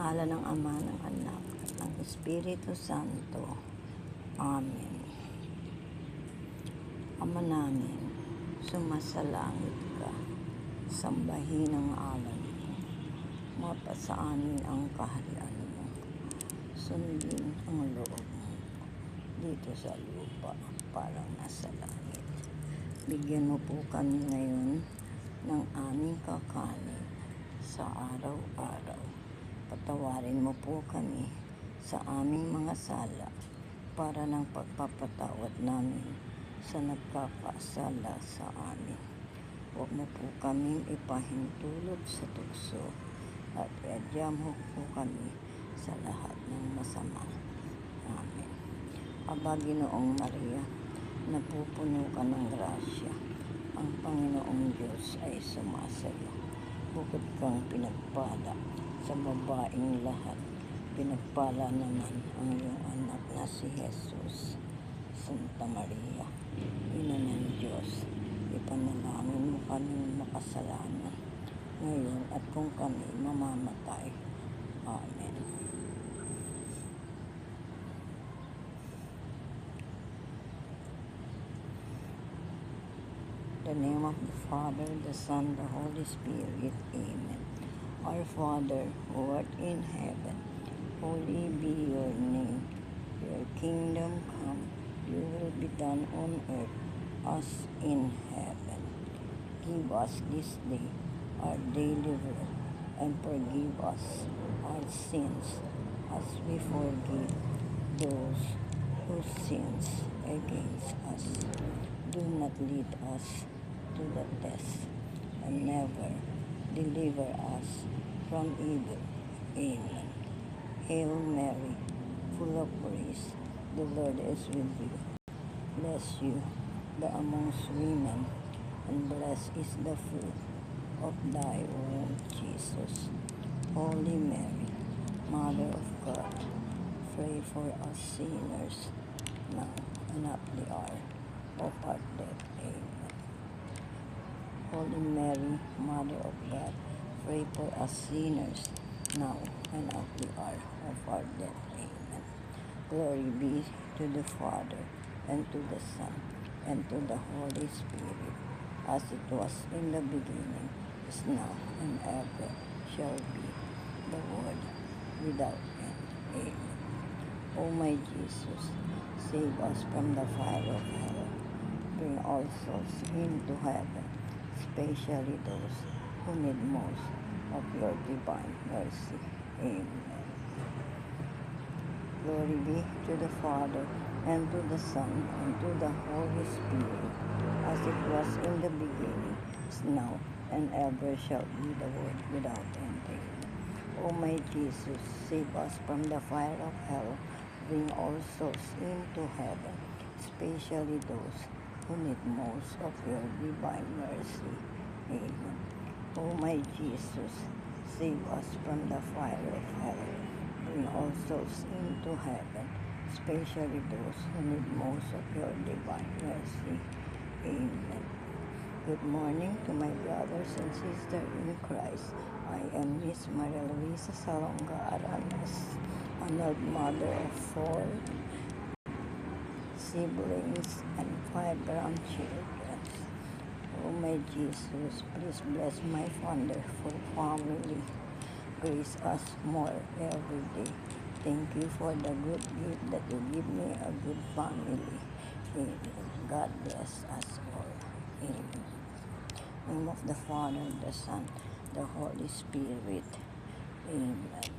ngalan ng Ama, ng Anak, at ng Espiritu Santo. Amen. Ama namin, sumasalangit ka, sambahin ang ngalan mo, mapasa amin ang kaharian mo, sundin ang loob mo, dito sa lupa, parang nasa langit. Bigyan mo po kami ngayon ng aming kakanin sa araw-araw. Patawarin mo po kami sa aming mga sala para ng pagpapatawad namin sa nagkakasala sa amin. Huwag mo po kaming ipahintulot sa tukso at iadya mo po kami sa lahat ng masama. Amen. Aba, Ginoong Maria, napupuno ka ng grasya. Ang Panginoong Diyos ay sumasayo. Bukod kang pinagpala sa babaeng lahat, pinagpala naman ang iyong anak na si Jesus. Santa Maria, Ina ng Diyos, ipanalangin mo kaming makasalanan, ngayon at kung kami mamamatay. Amen. In the name of the Father, the Son, the Holy Spirit. Amen. Our Father, who art in heaven, holy be your name. Your kingdom come, your will be done on earth as in heaven. Give us this day our daily bread, and forgive us our sins as we forgive those who sins against us. Do not lead us to the test, and never deliver us from evil. Amen. Hail Mary, full of grace, the Lord is with you. Bless you, the amongst women, and blessed is the fruit of thy womb, Jesus. Holy Mary, Mother of God, pray for us sinners, now and at the hour of our death. Amen. Holy Mary, Mother of God, pray for us sinners, now and at the hour of our death. Amen. Glory be to the Father, and to the Son, and to the Holy Spirit, as it was in the beginning, is now, and ever shall be, the world without end. Amen. O my Jesus, save us from the fire of hell. Bring all souls into heaven, especially those who need most of your divine mercy. Amen. Glory be to the Father, and to the Son, and to the Holy Spirit, as it was in the beginning, is now, and ever shall be, the world without end. Amen. O my Jesus, save us from the fire of hell. Bring all souls into heaven, especially those who need most of your divine mercy. Amen. O my Jesus, save us from the fire of hell. Bring all souls into heaven, especially those who need most of your divine mercy. Amen. Good morning to my brothers and sisters in Christ. I am Miss Maria Luisa Salonga Aranas, honored mother of 4 siblings and 5 grandchildren. Oh my Jesus, please bless my wonderful family. Grace us more every day. Thank you for the good gift that you give me, a good family. Amen. God bless us all. Amen. In the name of the Father, the Son, the Holy Spirit. Amen.